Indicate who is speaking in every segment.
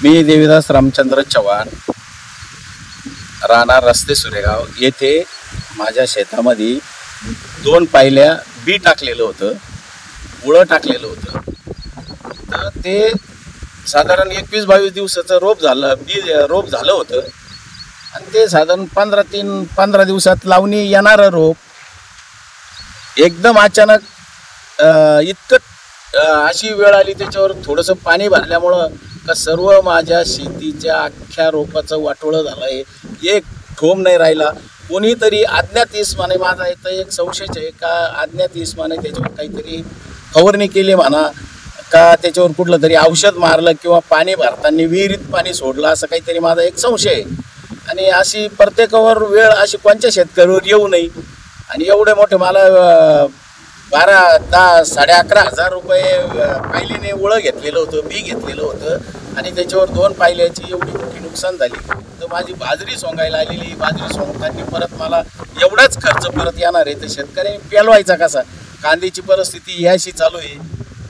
Speaker 1: मी देवीदास रामचंद्र चव्हाण, राहणार रस्ते सुरेगाव येथे माझ्या शेतामध्ये 2 पायल्या बी टाकलेलं होतं, उळं टाकलेलं होतं. तर ते साधारण 21-22 दिवसाचं रोप झालं होतं आणि ते साधारण 15 दिवसात लावणी येणारं रोप एकदम अचानक अशी वेळ आली. त्याच्यावर थोडंसं पाणी भरल्यामुळं का सर्व माझ्या शेतीच्या अख्ख्या रोपाचं वाटोळं झालं आहे. एक ठोम नाही राहिला. कोणीतरी अज्ञात इस्माने, माझा इथं एक संशयच आहे का अज्ञात इस्माने त्याच्यावर काहीतरी फवारणी केली म्हणा, का त्याच्यावर कुठलं तरी औषध मारलं किंवा पाणी भरताना विहिरीत पाणी सोडलं, असं काहीतरी माझा एक संशय आहे. आणि अशी प्रत्येकावर वेळ अशी कोणत्या शेतकऱ्यावर येऊ नये. आणि एवढे मोठे मला 11,000-11,500 रुपये पायलीने उळं घेतलेलं होतं, बी घेतलेलं होतं आणि त्याच्यावर 2 पायल्याची एवढी मोठी नुकसान झाली. तर माझी बाजरी सोंगायला आलेली, बाजरी सोंगताना परत मला एवढाच खर्च परत येणार आहे. तर शेतकऱ्यांनी पेलवायचा कसा? कांद्याची परिस्थिती याशी चालू आहे,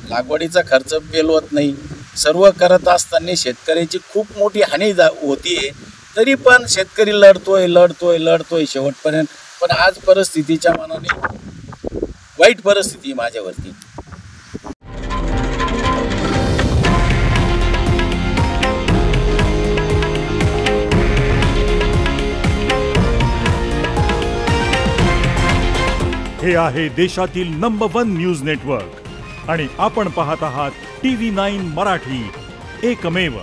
Speaker 1: लागवडीचा खर्च पेलवत नाही. सर्व करत असताना शेतकऱ्याची खूप मोठी हानी होती आहे. तरी पण शेतकरी लढतोय शेवटपर्यंत. पण आज परिस्थितीच्या मानाने वाईट परिस्थिती माझ्यावरती.
Speaker 2: हे आहे देशातील नंबर 1 न्यूज नेटवर्क आणि आपण पाहत आहात TV9 मराठी, एकमेव.